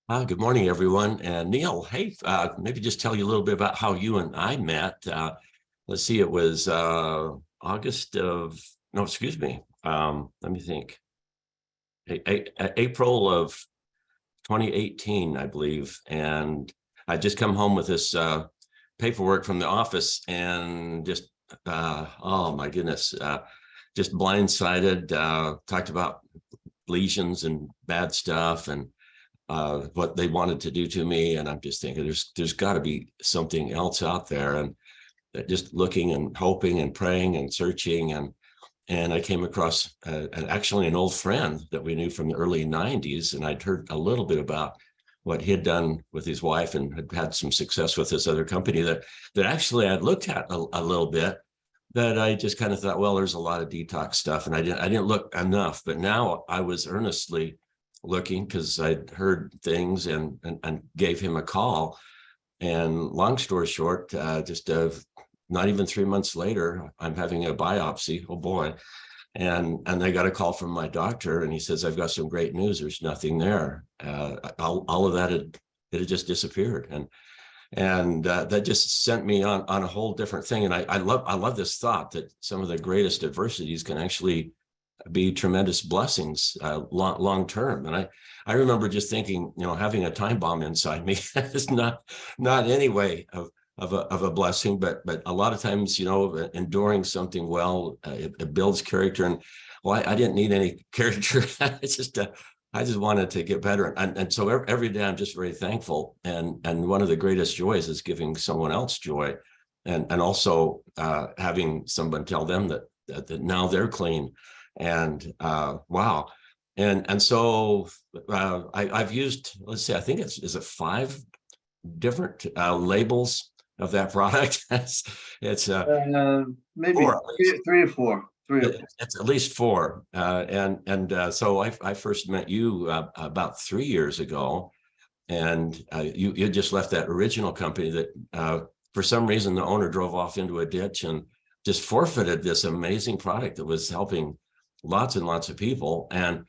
Good morning, everyone. And Neil, hey, maybe just tell you a little bit about how you and I met. Let's see, it was August of, no, excuse me. Let me think. April of 2018, I believe. And I just come home with this paperwork from the office and just, oh my goodness, just blindsided, talked about lesions and bad stuff and what they wanted to do to me. And I'm just thinking there's got to be something else out there. And just looking and hoping and praying and searching. And I came across actually an old friend that we knew from the early 90s. And I'd heard a little bit about what he had done with his wife and had had some success with this other company that actually I'd looked at a little bit. But I just kind of thought, well, there's a lot of detox stuff, and I didn't look enough. But now I was earnestly looking because I'd heard things and gave him a call. And long story short, just not even 3 months later, I'm having a biopsy. Oh boy. And they got a call from my doctor, and he says, I've got some great news. There's nothing there. All of that it had just disappeared. And that just sent me on a whole different thing. And I love this thought that some of the greatest adversities can actually be tremendous blessings long term. And I remember just thinking, having a time bomb inside me is not any way of a blessing, but a lot of times, enduring something well, it builds character. And well, I didn't need any character. It's just I just wanted to get better. And so every day I'm just very thankful. And one of the greatest joys is giving someone else joy, and also having someone tell them that now they're clean. And wow. And so I've used, let's see, I think is it 5 different labels of that product. it's Maybe 4 at least. three or four. It's at least 4. So I first met you about 3 years ago, and you just left that original company that for some reason the owner drove off into a ditch and just forfeited this amazing product that was helping lots and lots of people. And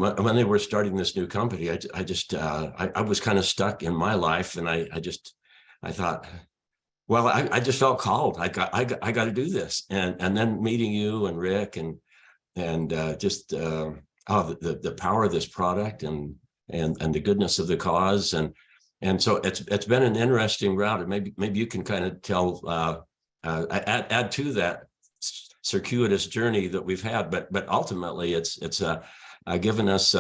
when they were starting this new company, I was kind of stuck in my life, and I thought, well, I just felt called. I got to do this. And then meeting you and Rick and just the power of this product and the goodness of the cause. And so it's been an interesting route. And maybe you can kind of tell add to that circuitous journey that we've had, but ultimately it's given us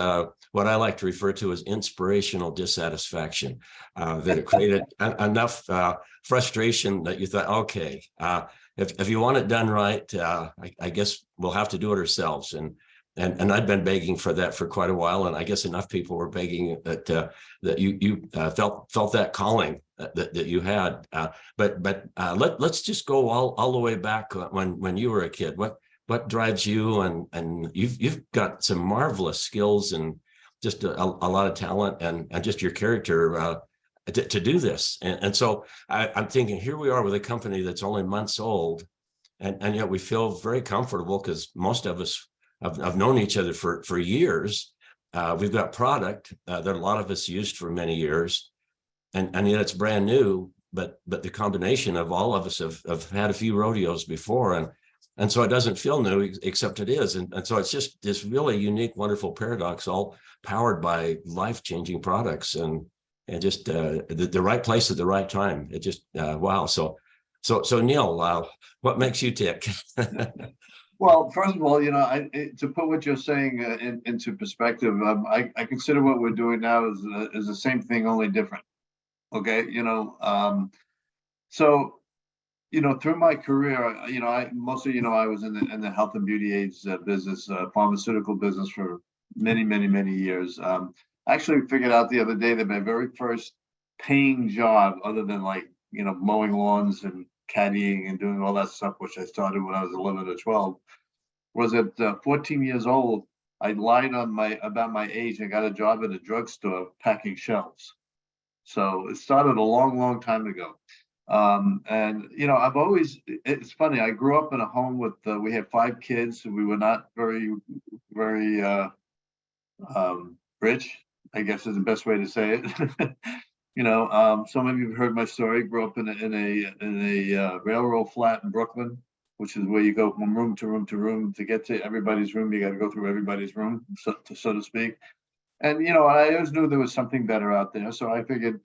what I like to refer to as inspirational dissatisfaction, that it created enough frustration that you thought, okay, if you want it done right, I guess we'll have to do it ourselves. And I'd been begging for that for quite a while, and I guess enough people were begging that you felt that calling that you had. But let's just go all the way back when you were a kid. What drives you? And you've got some marvelous skills and just a lot of talent and just your character to do this. And so I'm thinking, here we are with a company that's only months old, and yet we feel very comfortable because most of us have known each other for years. We've got product that a lot of us used for many years, and yet it's brand new. But the combination of all of us have had a few rodeos before, and so it doesn't feel new, except it is. And so it's just this really unique, wonderful paradox, all powered by life-changing products and just the right place at the right time. It just wow. So Neil, what makes you tick? Well, first of all, to put what you're saying into perspective, I consider what we're doing now is the same thing, only different. Okay, so through my career, I mostly, I was in the health and beauty aids business, pharmaceutical business for many years. I actually figured out the other day that my very first paying job, other than mowing lawns and caddying and doing all that stuff, which I started when I was 11 or 12, was at 14 years old. I lied about my age and got a job at a drugstore packing shelves. So it started a long time ago. And it's funny, I grew up in a home with, we had 5 kids, and we were not very rich. I guess is the best way to say it. Some of you have heard my story. Grew up in a railroad flat in Brooklyn, which is where you go from room to room to room to get to everybody's room. You got to go through everybody's room, so to speak. And I always knew there was something better out there. So I figured,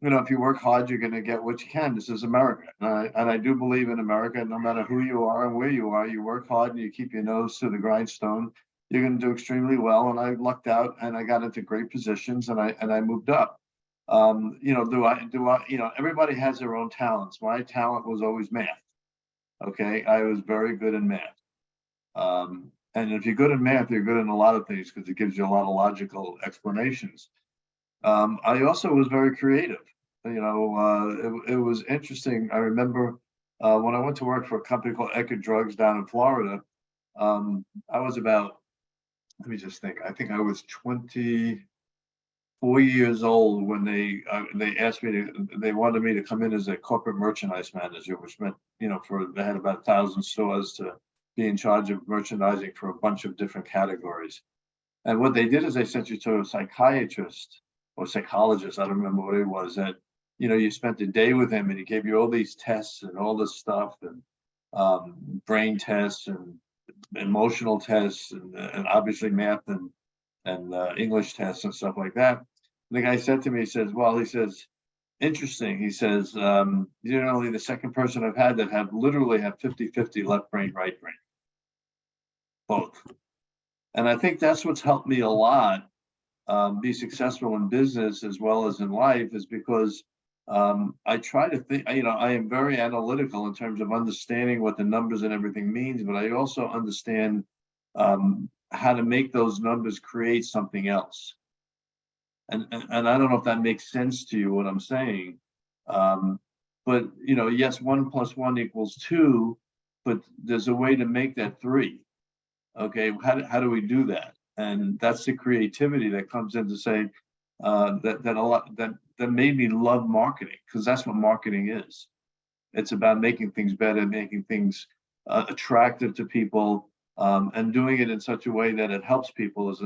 if you work hard, you're going to get what you can. This is America. And I do believe in America. No matter who you are and where you are, you work hard and you keep your nose to the grindstone, you're going to do extremely well. And I lucked out and I got into great positions and I moved up. Everybody has their own talents. My talent was always math. Okay. I was very good in math. And if you're good in math, you're good in a lot of things because it gives you a lot of logical explanations. I also was very creative. It was interesting. I remember when I went to work for a company called Eckerd Drugs down in Florida. I was about, let me just think. I think I was 24 years old when they asked me they wanted me to come in as a corporate merchandise manager, which meant, they had about 1,000 stores to be in charge of merchandising for a bunch of different categories. And what they did is they sent you to a psychiatrist or psychologist, I don't remember what it was, that, you spent a day with him and he gave you all these tests and all this stuff and brain tests and emotional tests and obviously math and English tests and stuff like that. And the guy said to me, he says, interesting. He says, you're only the second person I've had that literally have 50-50 left brain, right brain, both. And I think that's what's helped me a lot be successful in business as well as in life, is because I try to think, I am very analytical in terms of understanding what the numbers and everything means, but I also understand how to make those numbers create something else. And I don't know if that makes sense to you, what I'm saying. But, yes, 1 + 1 = 2, but there's a way to make that 3. Okay, how do we do that? And that's the creativity that comes into saying that made me love marketing, because that's what marketing is. It's about making things better, making things attractive to people, and doing it in such a way that it helps people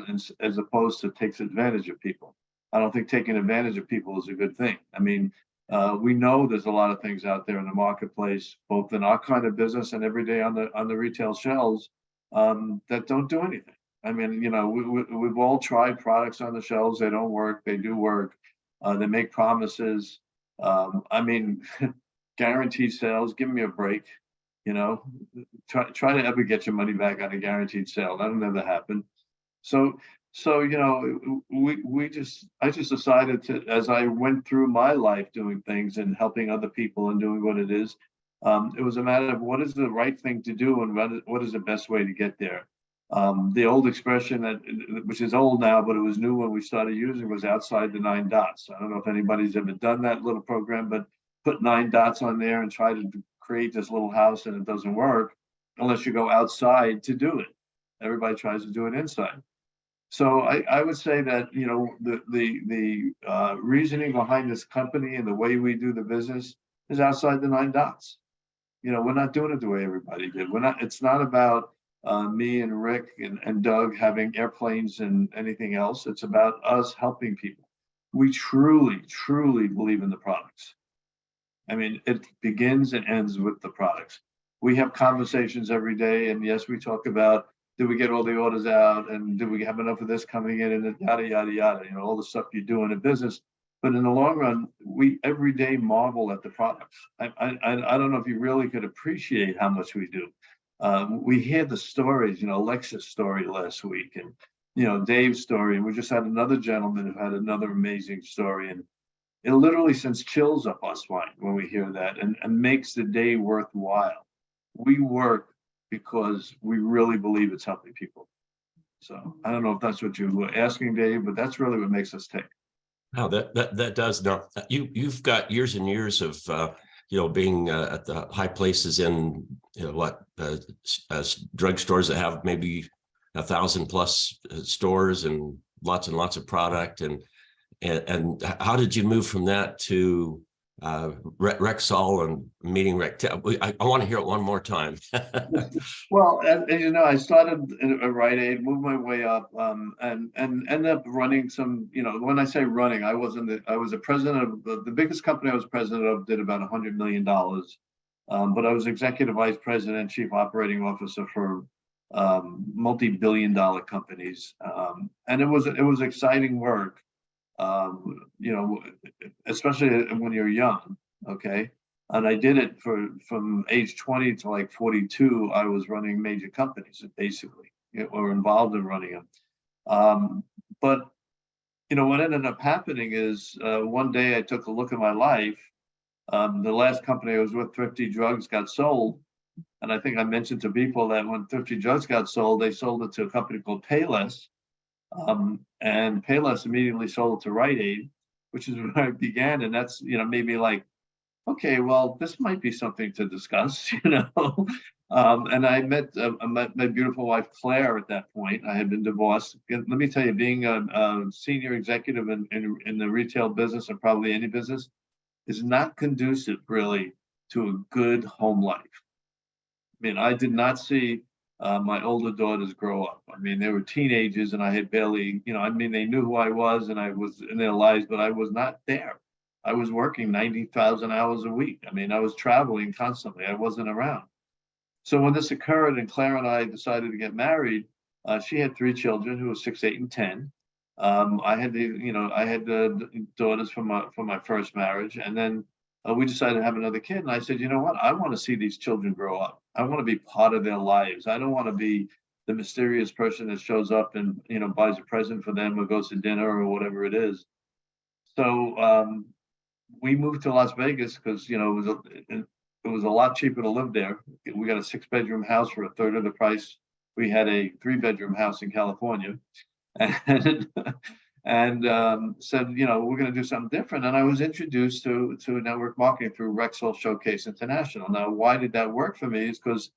as opposed to takes advantage of people. I don't think taking advantage of people is a good thing. I mean, we know there's a lot of things out there in the marketplace, both in our kind of business and every day on the retail shelves, that don't do anything. I mean, we've all tried products on the shelves. They don't work. They do work. They make promises. Guaranteed sales. Give me a break. Try to ever get your money back on a guaranteed sale. That'll never happen. So I just decided to, as I went through my life doing things and helping other people and doing what it is, it was a matter of what is the right thing to do and what is the best way to get there. The old expression which is old now, but it was new when we started using, was outside the 9 dots. I don't know if anybody's ever done that little program, but put 9 dots on there and try to create this little house, and it doesn't work unless you go outside to do it. Everybody tries to do it inside. So I would say that, the reasoning behind this company and the way we do the business is outside the 9 dots. We're not doing it the way everybody did. It's not about me and Rick and Doug having airplanes and anything else. It's about us helping people. We truly, truly believe in the products. I mean, it begins and ends with the products. We have conversations every day, and yes, we talk about, did we get all the orders out, and did we have enough of this coming in, and yada, yada, yada, all the stuff you do in a business. But in the long run, we every day marvel at the products. I don't know if you really could appreciate how much we do. We hear the stories, Alexa's story last week, and, Dave's story. And we just had another gentleman who had another amazing story. And it literally sends chills up our spine when we hear that, and makes the day worthwhile. We work because we really believe it's helping people. So I don't know if that's what you were asking, Dave, but that's really what makes us tick. No, that does. No, you've got years and years of being at the high places in drugstores that have maybe 1,000+ stores and lots of product, and how did you move from that to Rexall and meeting I want to hear it one more time. Well, and you know, I started at Rite Aid, moved my way up, and ended up running some. You know, when I say running, I was a president of the biggest company I was president of did about $100 million, but I was executive vice president, chief operating officer for multi-billion-dollar companies, and it was exciting work. You know, especially when you're young. Okay. And I did it from age 20 to like 42. I was running major companies, basically, or involved in running them. But you know what ended up happening is one day I took a look at my life. The last company I was with, Thrifty Drugs, got sold, and I think I mentioned to people that when Thrifty Drugs got sold, they sold it to a company called Payless, and Payless immediately sold it to Rite Aid, which is where I began, and that's made me like, okay, well, this might be something to discuss, and I met my beautiful wife Claire at that point. I had been divorced. Let me tell you, being a senior executive in the retail business, or probably any business, is not conducive really to a good home life. I mean, I did not see my older daughters grow up. I mean, they were teenagers, and I had barely, I mean, they knew who I was, and I was in their lives, but I was not there. I was working 90,000 hours a week. I mean, I was traveling constantly. I wasn't around. So when this occurred, and Claire and I decided to get married, she had 3 children who were 6, 8, and 10. I had the daughters from my first marriage, and then we decided to have another kid. And I said, you know what? I want to see these children grow up. I want to be part of their lives. I don't want to be the mysterious person that shows up and buys a present for them or goes to dinner or whatever it is. So we moved to Las Vegas because it was a lot cheaper to live there. We got a 6-bedroom house for a third of the price. We had a 3-bedroom house in California, and said, we're going to do something different. And I was introduced to network marketing through Rexall Showcase International. Now, why did that work for me? Is because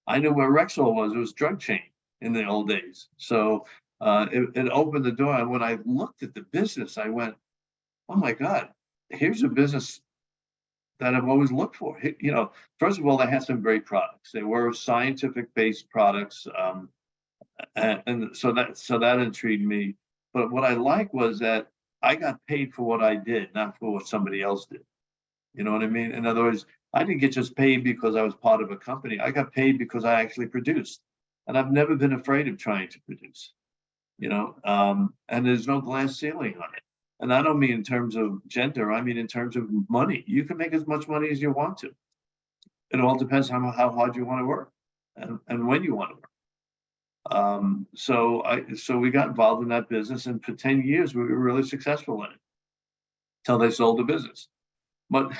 I knew where Rexall was. It was drug chain in the old days. So it opened the door. And when I looked at the business, I went, oh my God, here's a business that I've always looked for. First of all, they had some great products. They were scientific-based products, and so that intrigued me. But what I liked was that I got paid for what I did, not for what somebody else did. You know what I mean? In other words, I didn't get just paid because I was part of a company. I got paid because I actually produced, and I've never been afraid of trying to produce. And there's no glass ceiling on it. And I don't mean in terms of gender. I mean in terms of money. You can make as much money as you want to. It all depends on how hard you want to work and when you want to work. So we got involved in that business, and for 10 years we were really successful in it until they sold the business. But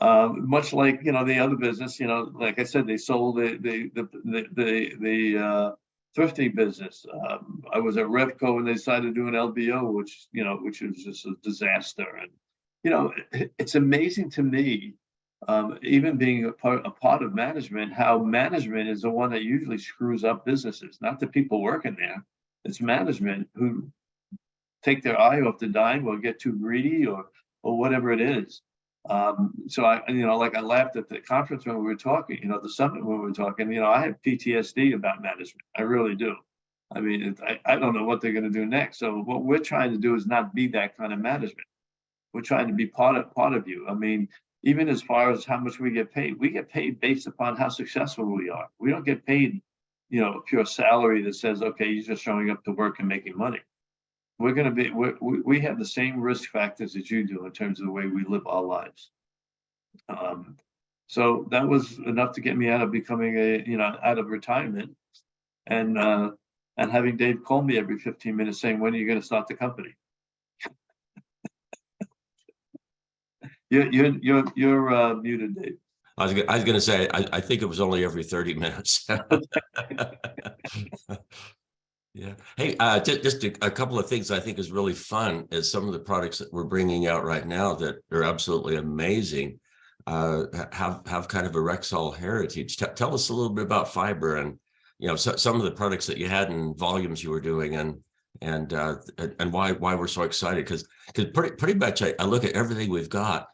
much like the other business, like I said, they sold the thrifty business. I was at Revco when they decided to do an LBO, which was just a disaster. And it's amazing to me, even being a part of management, how management is the one that usually screws up businesses, not the people working there. It's management who take their eye off the dime or get too greedy or whatever it is. So I laughed at the conference when we were talking, the summit when we were talking, I have PTSD about management. I really do. I mean, I don't know what they're going to do next. So what we're trying to do is not be that kind of management. We're trying to be part of you. I mean, even as far as how much we get paid based upon how successful we are. We don't get paid, a pure salary that says, okay, you're just showing up to work and making money. We're going to be, we have the same risk factors that you do in terms of the way we live our lives. So that was enough to get me out of becoming out of retirement, and having Dave call me every 15 minutes saying, when are you going to start the company? You're muted, Dave. I was going to say, I think it was only every 30 minutes. Yeah. Hey, just a couple of things I think is really fun is some of the products that we're bringing out right now that are absolutely amazing. Have kind of a Rexall heritage. Tell us a little bit about fiber and some of the products that you had and volumes you were doing and why we're so excited, because pretty much I look at everything we've got.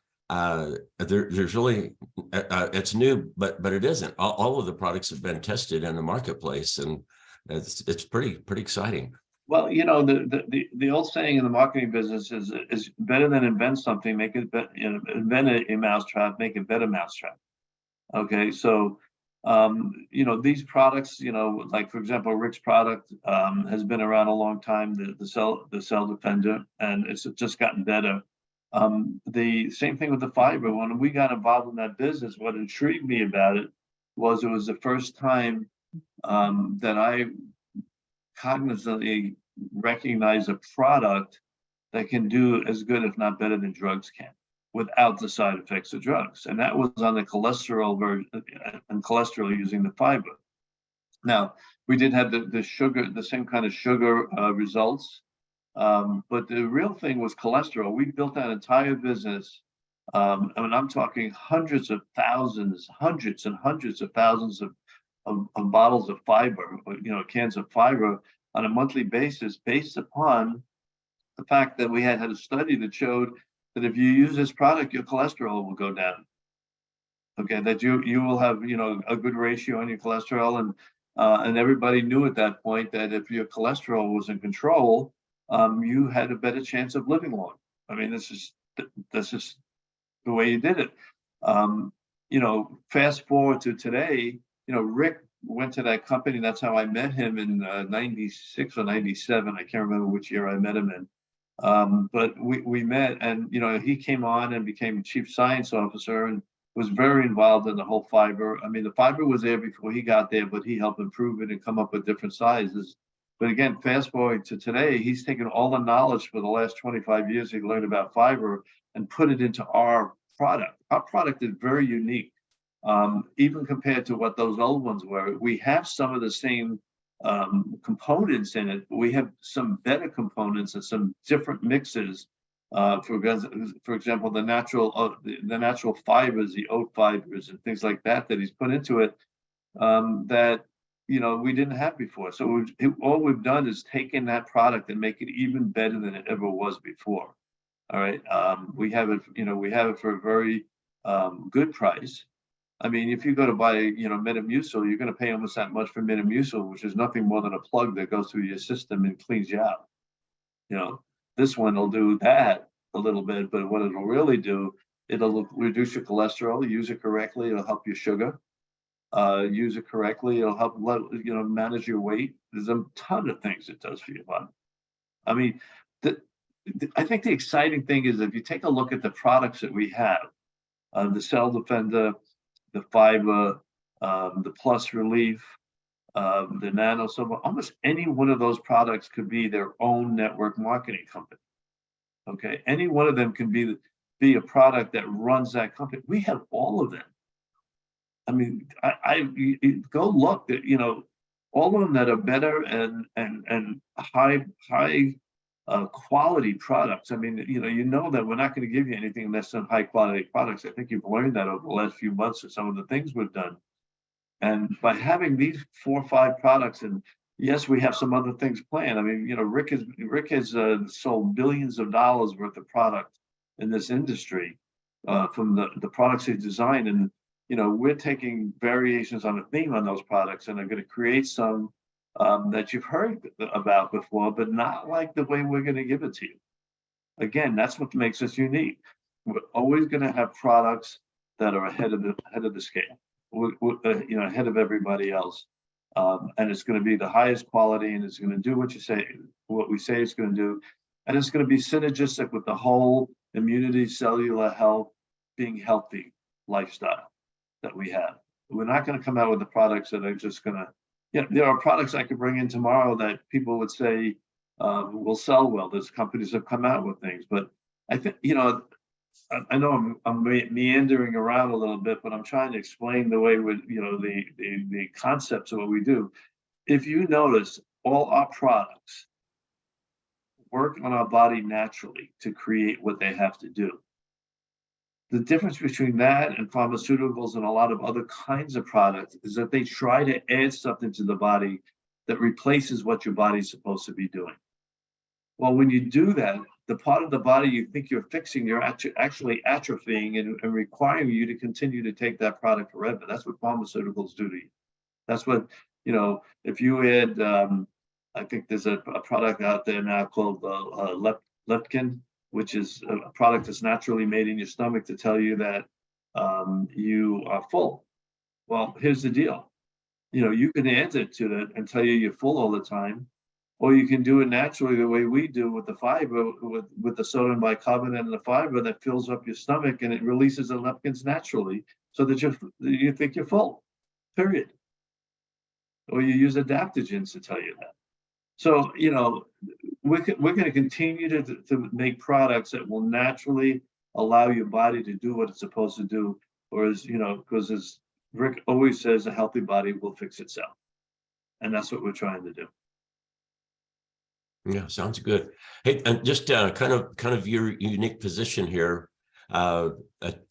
there's really it's new, but it isn't. All of the products have been tested in the marketplace, and it's pretty exciting. Well, the old saying in the marketing business is better than invent something, make it invent a mousetrap, make it better mousetrap. Okay, so these products, like for example, Rick's product has been around a long time, the cell defender, and it's just gotten better. The same thing with the fiber. When we got involved in that business, what intrigued me about it was the first time that I cognizantly recognize a product that can do as good, if not better, than drugs can, without the side effects of drugs. And that was on the cholesterol version, and cholesterol using the fiber. Now, we did have the sugar, the same kind of sugar results, but the real thing was cholesterol. We built that entire business. I mean, I'm talking hundreds and hundreds of thousands of bottles of fiber, cans of fiber on a monthly basis, based upon the fact that we had a study that showed that if you use this product, your cholesterol will go down. Okay, that you will have a good ratio on your cholesterol, and everybody knew at that point that if your cholesterol was in control, you had a better chance of living long. I mean, this is the way you did it. Fast forward to today, Rick went to that company. That's how I met him in 96 or 97. I can't remember which year I met him in. But we met, and he came on and became chief science officer and was very involved in the whole fiber. I mean, the fiber was there before he got there, but he helped improve it and come up with different sizes. But again, fast forward to today, he's taken all the knowledge for the last 25 years he learned about fiber and put it into our product. Our product is very unique, even compared to what those old ones were. We have some of the same components in it, but we have some better components and some different mixes. For example, the natural fibers, the oat fibers, and things like that he's put into it, that we didn't have before. So all we've done is taken that product and make it even better than it ever was before. All right, we have it for a very good price. I mean, if you go to buy, Metamucil, you're going to pay almost that much for Metamucil, which is nothing more than a plug that goes through your system and cleans you out. This one will do that a little bit, but what it'll really do, it'll reduce your cholesterol. Use it correctly, it'll help your sugar. Use it correctly, it'll help manage your weight. There's a ton of things it does for your body. I mean, I think the exciting thing is if you take a look at the products that we have, the Cell Defender, the Fiber, the Plus Relief, the Nano Silver, almost any one of those products could be their own network marketing company. Okay, any one of them can be a product that runs that company. We have all of them. I mean, you go look at all of them that are better and high quality products. I mean, that we're not going to give you anything less than high quality products. I think you've learned that over the last few months of some of the things we've done. And by having these 4 or 5 products, and yes, we have some other things planned. I mean, Rick has sold billions of dollars worth of product in this industry from the products he designed, and we're taking variations on a theme on those products, and are going to create some that you've heard about before, but not like the way we're going to give it to you. Again, that's what makes us unique. We're always going to have products that are ahead of the scale. Ahead of everybody else, and it's going to be the highest quality, and it's going to do what we say it's going to do, and it's going to be synergistic with the whole immunity, cellular health, being healthy lifestyle that we have. We're not going to come out with the products that are just going to, there are products I could bring in tomorrow that people would say will sell well. There's companies that have come out with things, but I think, I know I'm meandering around a little bit, but I'm trying to explain the way the concepts of what we do. If you notice, all our products work on our body naturally to create what they have to do. The difference between that and pharmaceuticals and a lot of other kinds of products is that they try to add something to the body that replaces what your body's supposed to be doing. Well, when you do that, the part of the body you think you're fixing, you're actually atrophying and requiring you to continue to take that product forever. That's what pharmaceuticals do to you. That's what, if you add, I think there's a product out there now called leptin, which is a product that's naturally made in your stomach to tell you that you are full. Well, here's the deal. You can add it to that and tell you you're full all the time, or you can do it naturally the way we do with the fiber, with the sodium bicarbonate and the fiber that fills up your stomach and it releases the leptins naturally so that you think you're full, period. Or you use adaptogens to tell you that. So, we're going to continue to make products that will naturally allow your body to do what it's supposed to do. Or because as Rick always says, a healthy body will fix itself. And that's what we're trying to do. Yeah, sounds good. Hey, and just kind of your unique position here, a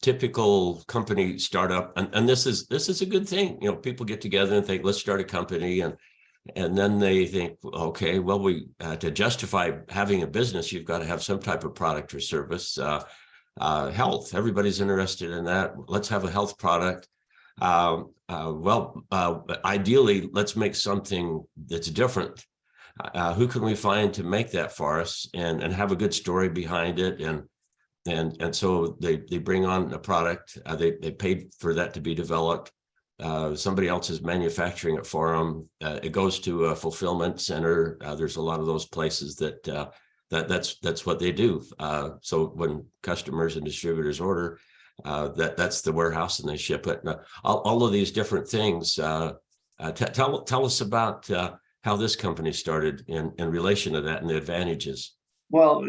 typical company startup, and this is a good thing. People get together and think, let's start a company, and then they think, okay, well, to justify having a business, you've got to have some type of product or service. Health, everybody's interested in that. Let's have a health product. Ideally, let's make something that's different. Who can we find to make that for us and have a good story behind it? And so they bring on a product. They paid for that to be developed. Somebody else is manufacturing it for them. It goes to a fulfillment center. There's a lot of those places that's what they do. So when customers and distributors order, that's the warehouse and they ship it. All of these different things. Tell us about how this company started in relation to that and the advantages. Well,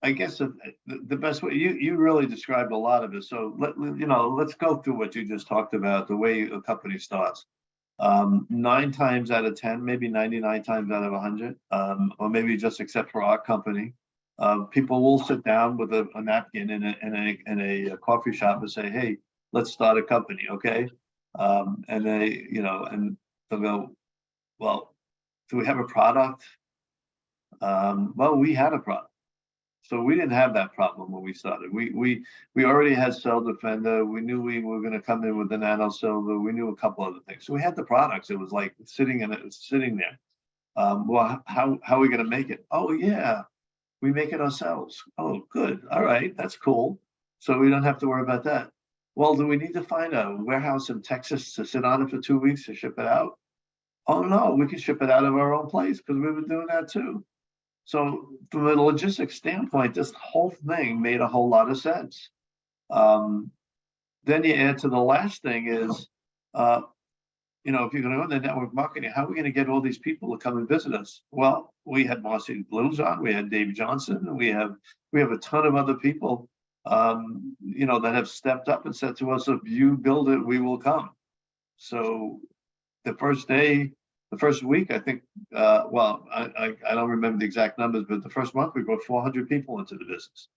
I guess the best way, you really described a lot of it. So let's go through what you just talked about, the way a company starts. 9 times out of 10, maybe 99 times out of 100, or maybe just except for our company, people will sit down with a napkin in a coffee shop and say, hey, let's start a company, okay? And they, and they'll go, well, do we have a product? Well, we had a product. So we didn't have that problem when we started. We already had Cell Defender. We knew we were going to come in with the Nano Silver. We knew a couple other things. So we had the products. It was like sitting there. Well, how are we going to make it? Oh yeah, we make it ourselves. Oh, good. All right, that's cool. So we don't have to worry about that. Well, do we need to find a warehouse in Texas to sit on it for 2 weeks to ship it out? Oh no, we can ship it out of our own place because we were doing that too. So from a logistics standpoint, this whole thing made a whole lot of sense. Then you add to the last thing is, if you're going to go into network marketing, how are we going to get all these people to come and visit us? Well, we had Marcy Blues on, we had Dave Johnson, we have a ton of other people, that have stepped up and said to us, if you build it, we will come. So the first week, I think, I don't remember the exact numbers, but the first month we brought 400 people into the business.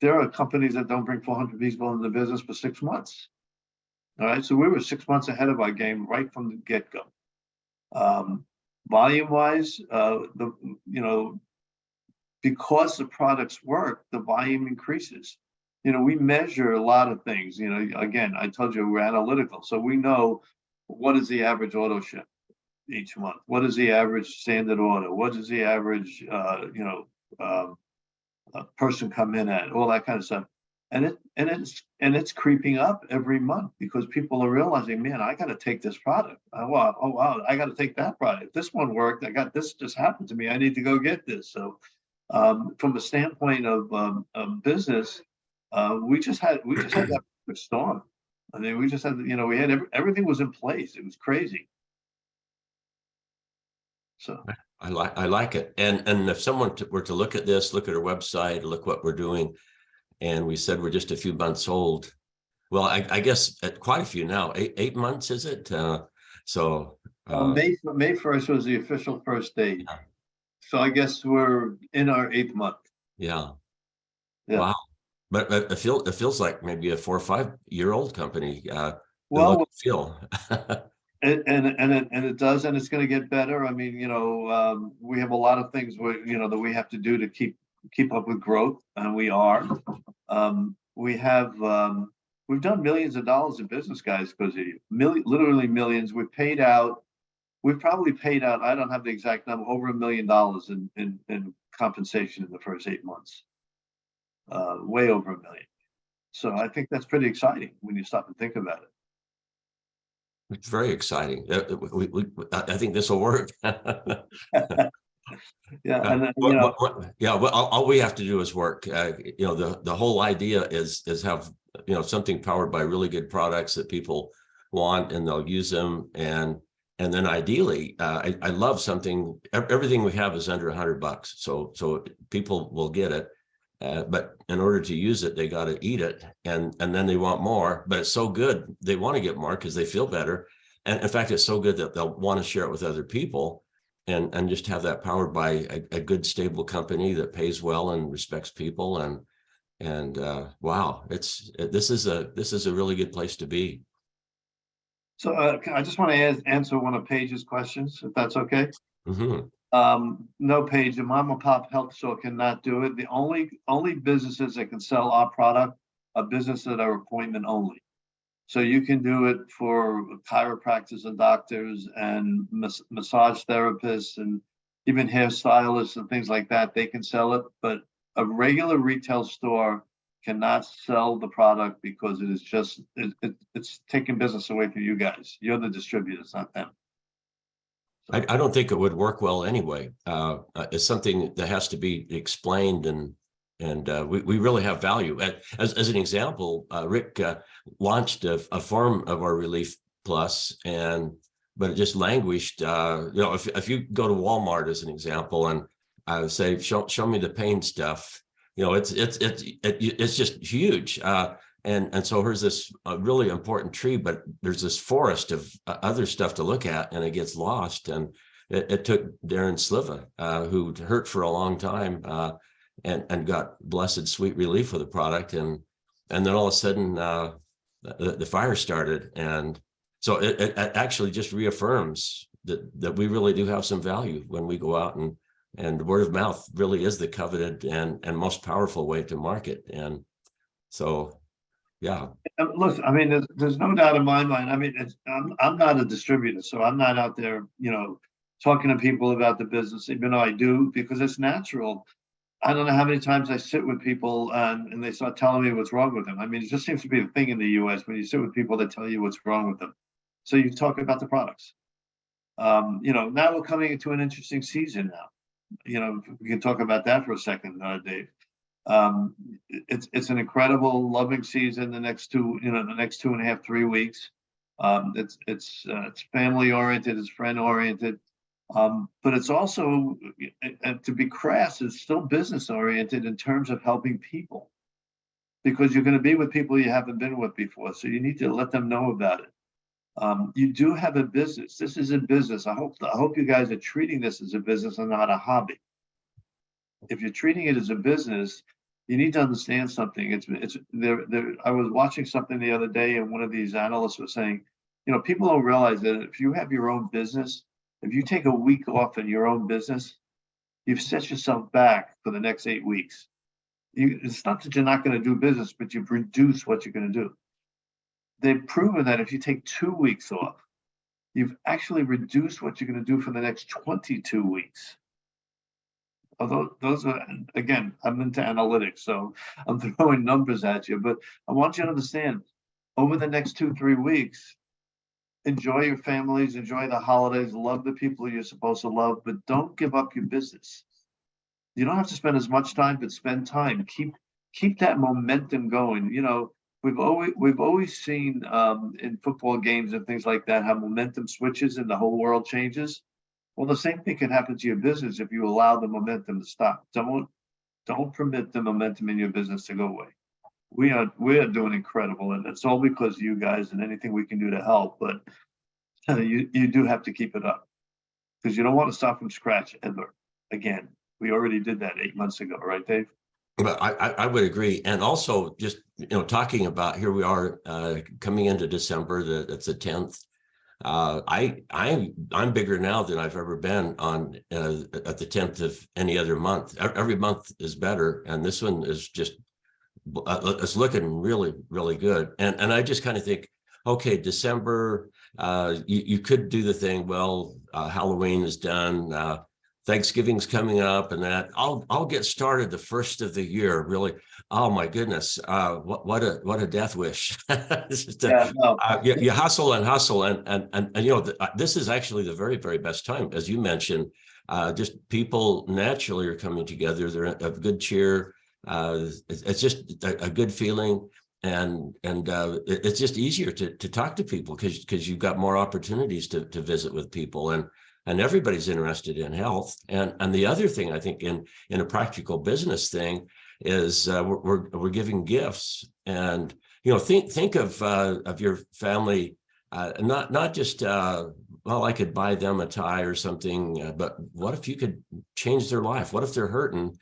There are companies that don't bring 400 people into the business for 6 months. All right, so we were 6 months ahead of our game right from the get-go. Volume-wise, because the products work, the volume increases. We measure a lot of things. Again, I told you we're analytical, so we know what is the average auto ship each month. What is the average standard order? What is the average, person come in at? All that kind of stuff. And it's creeping up every month because people are realizing, man, I got to take this product. Oh wow, I got to take that product. This one worked. I got this. Just happened to me. I need to go get this. So, from a standpoint of business, we just had that storm. I mean, we just had, we had everything was in place. It was crazy. So I like it. And if someone were to look at this, look at our website, look what we're doing, and we said we're just a few months old. Well, I guess at quite a few now. 8 months, is it? May 1st was the official first date. Yeah. So I guess we're in our 8th month. Yeah. Wow. But it feels like maybe a 4 or 5 year old company. Well, feel. And it does, and it's going to get better. I mean, we have a lot of things that we have to do to keep up with growth, and we are. We've done millions of dollars in business, guys, because of you. Literally millions. We've probably paid out, I don't have the exact number, over $1 million in compensation in the first 8 months. Way over $1 million. So I think that's pretty exciting when you stop and think about it. It's very exciting. I think this will work. Yeah, and well, all we have to do is work. The whole idea is have something powered by really good products that people want, and they'll use them. And then ideally, I love something. Everything we have is under $100, so people will get it. But in order to use it, they got to eat it, and then they want more. But it's so good, they want to get more because they feel better. And in fact, it's so good that they'll want to share it with other people, and just have that powered by a good, stable company that pays well and respects people. And wow, this is a really good place to be. So I just want to answer one of Paige's questions, if that's okay. Mm-hmm. No, Paige, the mom and pop health store cannot do it. The only businesses that can sell our product are businesses that are appointment only. So you can do it for chiropractors and doctors and massage therapists and even hairstylists and things like that. They can sell it, but a regular retail store cannot sell the product because it is just it's taking business away from you guys. You're the distributors, not them. I don't think it would work well anyway. It's something that has to be explained, and we really have value. As an example, Rick launched a form of our Relief Plus, but it just languished. If you go to Walmart as an example, and I would say, show me the pain stuff. It's just huge. And so here's this really important tree, but there's this forest of other stuff to look at, and it gets lost. And it took Darren Sliva, who'd hurt for a long time, and got blessed sweet relief with the product. And then all of a sudden, the fire started. And so it actually just reaffirms that we really do have some value when we go out, and word of mouth really is the coveted and most powerful way to market. And so, yeah. Listen, I mean, there's no doubt in my mind. I mean, I'm not a distributor, so I'm not out there, talking to people about the business, even though I do, because it's natural. I don't know how many times I sit with people and they start telling me what's wrong with them. I mean, it just seems to be a thing in the US when you sit with people that tell you what's wrong with them. So you talk about the products. Now we're coming into an interesting season now. We can talk about that for a second, Dave. It's an incredible loving season. The next 2.5, 3 weeks. It's family oriented, it's friend oriented, but it's also, to be crass, it's still business oriented in terms of helping people, because you're going to be with people you haven't been with before, so you need to let them know about it. You do have a business. This is a business. I hope you guys are treating this as a business and not a hobby. If you're treating it as a business, you need to understand something. I was watching something the other day, and one of these analysts was saying, people don't realize that if you have your own business, if you take a week off in your own business, you've set yourself back for the next 8 weeks. It's not that you're not going to do business, but you've reduced what you're going to do. They've proven that if you take 2 weeks off, you've actually reduced what you're going to do for the next 22 weeks. Although those are, again, I'm into analytics, so I'm throwing numbers at you, but I want you to understand, over the next 2-3 weeks, enjoy your families, enjoy the holidays, love the people you're supposed to love, but don't give up your business. You don't have to spend as much time, but spend time. Keep that momentum going. We've always seen in football games and things like that how momentum switches and the whole world changes. Well, the same thing can happen to your business if you allow the momentum to stop. Don't permit the momentum in your business to go away. We are doing incredible, and it's all because of you guys and anything we can do to help. But you do have to keep it up, because you don't want to start from scratch ever again. We already did that 8 months ago, right, Dave? But I would agree. And also just, talking about, here we are coming into December, that's the 10th. I'm bigger now than I've ever been on at the 10th of any other month. Every month is better, and this one is just it's looking really, really good. And I just kind of think, okay, December, you could do the thing. Well, Halloween is done. Thanksgiving's coming up, and that I'll get started the first of the year. Really, oh my goodness, what a death wish! Yeah, no, You hustle and hustle, and you know this is actually the very, very best time, as you mentioned. Just people naturally are coming together. They're of good cheer. It's just a good feeling, and it's just easier to talk to people because you've got more opportunities to visit with people, and everybody's interested in health. And the other thing I think in a practical business thing is we're giving gifts, and you know think of your family, not just well, I could buy them a tie or something, but what if you could change their life? What if they're hurting?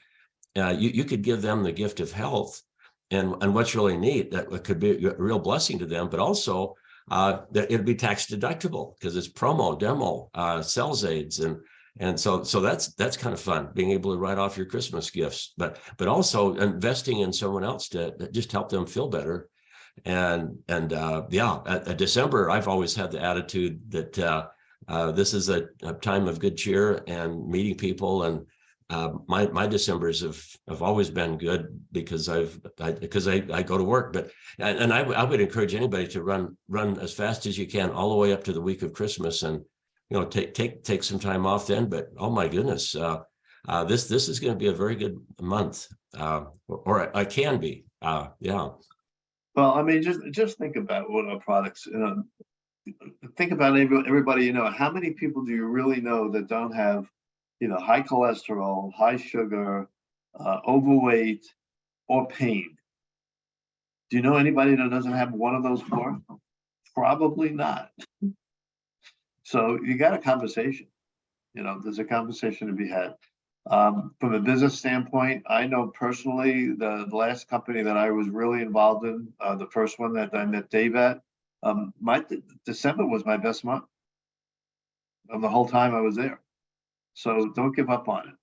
You could give them the gift of health, and what's really neat, that could be a real blessing to them, but also that it'd be tax deductible because it's promo, demo, sales aids, and so that's kind of fun, being able to write off your Christmas gifts, but also investing in someone else to just help them feel better. And yeah, at December, I've always had the attitude that this is a time of good cheer and meeting people, and my Decembers have always been good because I go to work, but and I would encourage anybody to run as fast as you can all the way up to the week of Christmas, and you know take some time off then. But oh my goodness, this is going to be a very good month, or I can be, yeah. well, I mean, just think about what our products, you know, think about everybody, you know, how many people do you really know that don't have, you know, high cholesterol, high sugar, overweight, or pain? Do you know anybody that doesn't have one of those four? Probably not. So you got a conversation, you know, there's a conversation to be had. From a business standpoint, I know personally the last company that I was really involved in, the first one that I met Dave at, my December was my best month of the whole time I was there. So don't give up on it.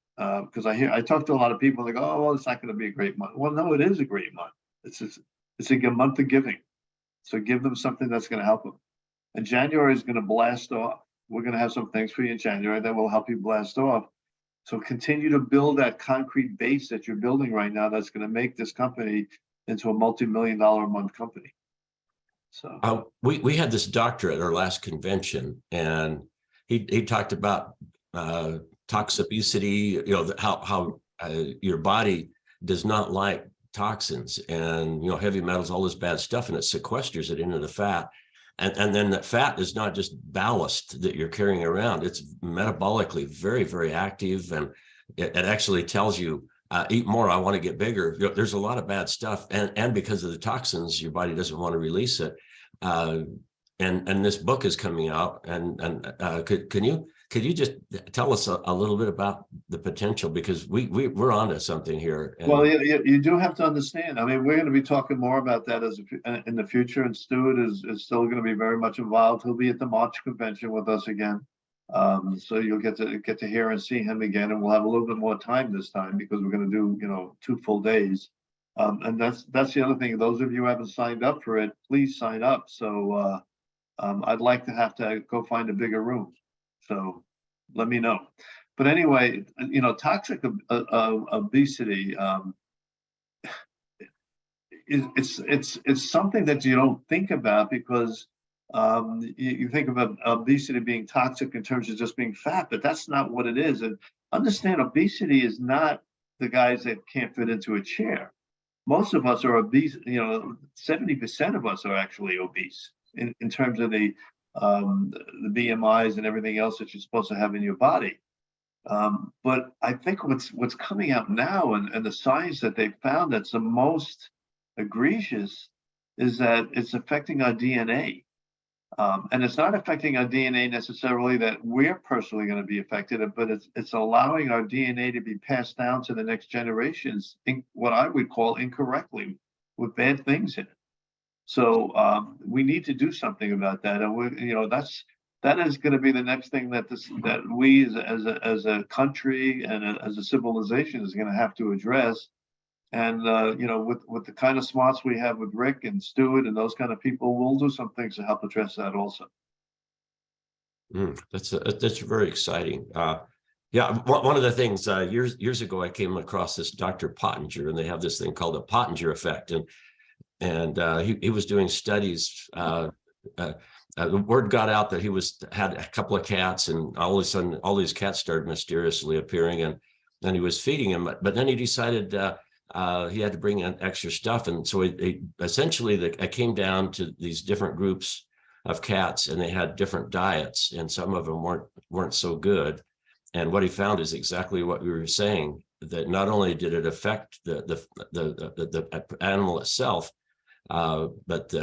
Because I talk to a lot of people, they go, oh, well, it's not going to be a great month. Well, no, it is a great month. It's a month of giving. So give them something that's going to help them. And January is going to blast off. We're going to have some things for you in January that will help you blast off. So continue to build that concrete base that you're building right now that's going to make this company into a multi-million-dollar a month company. So we had this doctor at our last convention, and he talked about toxicity, you know, how your body does not like toxins and, you know, heavy metals, all this bad stuff, and it sequesters it into the fat. And then that fat is not just ballast that you're carrying around. It's metabolically very, very active. And it actually tells you, eat more, I want to get bigger. You know, there's a lot of bad stuff. And because of the toxins, your body doesn't want to release it. And this book is coming out. And could you just tell us a little bit about the potential, because we're onto something here. Well, you do have to understand. I mean, we're going to be talking more about that in the future, and Stuart is still going to be very much involved. He'll be at the March convention with us again, so you'll get to hear and see him again, and we'll have a little bit more time this time because we're going to do, you know, 2 full days. And that's the other thing. Those of you who haven't signed up for it, please sign up. So I'd like to have to go find a bigger room. So let me know. But anyway, you know, toxic obesity, it's something that you don't think about because you think of obesity being toxic in terms of just being fat, but that's not what it is. And understand, obesity is not the guys that can't fit into a chair. Most of us are obese. You know, 70% of us are actually obese in terms of the BMIs and everything else that you're supposed to have in your body. But I think what's coming out now and the science that they found that's the most egregious is that it's affecting our DNA. And it's not affecting our DNA necessarily that we're personally going to be affected, but it's allowing our DNA to be passed down to the next generations in what I would call incorrectly, with bad things in it. So we need to do something about that. And you know, that's that is going to be the next thing that we as a country and as a civilization is going to have to address. And you know, with the kind of smarts we have with Rick and Stuart and those kind of people, we'll do some things to help address that also. That's very exciting. Yeah, one of the things years ago I came across this Dr. Pottinger, and they have this thing called the Pottinger effect, and he was doing studies. The word got out that he had a couple of cats, and all of a sudden all these cats started mysteriously appearing, and then he was feeding them. But then he decided he had to bring in extra stuff, and so essentially I came down to these different groups of cats, and they had different diets, and some of them weren't so good. And what he found is exactly what we were saying, that not only did it affect the animal itself, but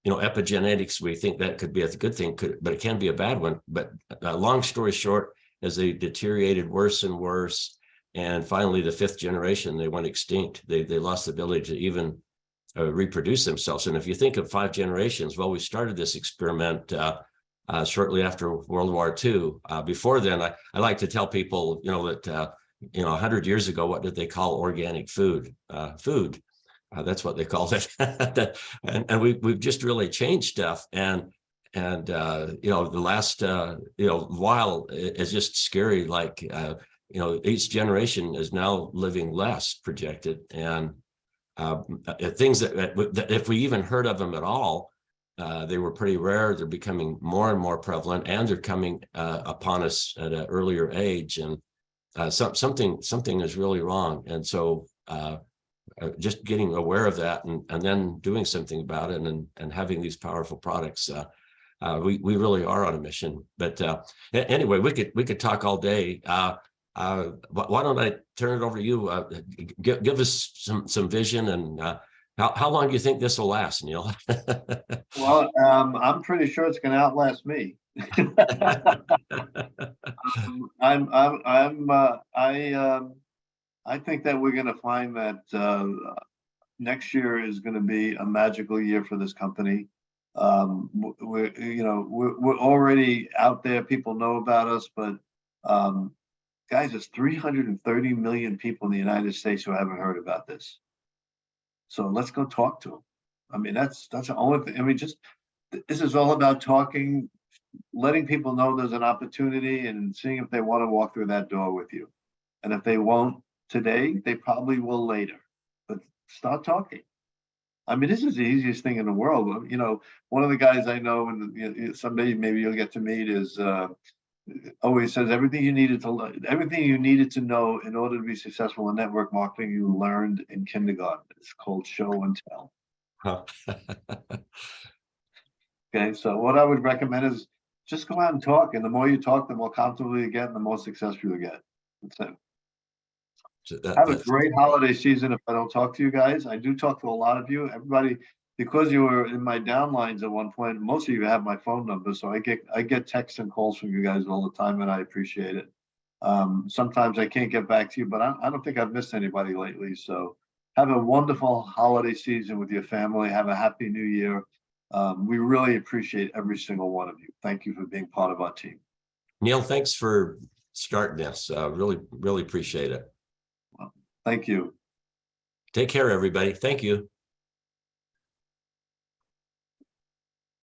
you know, epigenetics, we think that could be a good thing, but it can be a bad one. But long story short, as they deteriorated worse and worse, and finally the 5th generation, they went extinct. They lost the ability to even reproduce themselves. And if you think of 5 generations, well, we started this experiment shortly after World War II. Before then, I like to tell people, you know, that you know, 100 years ago, what did they call organic food? Food. That's what they called it. and we've just really changed stuff. And you know, the last you know, while it's just scary. Like you know, each generation is now living less projected, and things that if we even heard of them at all, they were pretty rare. They're becoming more and more prevalent, and they're coming upon us at an earlier age. And something is really wrong. And so just getting aware of that, and then doing something about it, and having these powerful products, we really are on a mission. But anyway, we could talk all day. Why don't I turn it over to you? Give us some vision, and how long do you think this will last, Neil? Well, I'm pretty sure it's going to outlast me. I think that we're going to find that next year is going to be a magical year for this company. We're already out there. People know about us, but guys, there's 330 million people in the United States who haven't heard about this. So let's go talk to them. I mean, that's the only thing. I mean, this is all about talking, letting people know there's an opportunity, and seeing if they want to walk through that door with you. And if they won't today, they probably will later. But start talking. I mean, this is the easiest thing in the world. You know, one of the guys I know, and someday maybe you'll get to meet, is always says everything you needed to know in order to be successful in network marketing, you learned in kindergarten. It's called show and tell. Huh. Okay, so what I would recommend is just go out and talk, and the more you talk, the more comfortable you get, and the more successful you get. That's it. So have a great holiday season. If I don't talk to you guys, I do talk to a lot of you. Everybody, because you were in my downlines at one point, most of you have my phone number, so I get texts and calls from you guys all the time, and I appreciate it. Sometimes I can't get back to you, but I don't think I've missed anybody lately. So have a wonderful holiday season with your family. Have a happy new year. We really appreciate every single one of you. Thank you for being part of our team. Neil, thanks for starting this. Really appreciate it. Thank you. Take care, everybody. Thank you.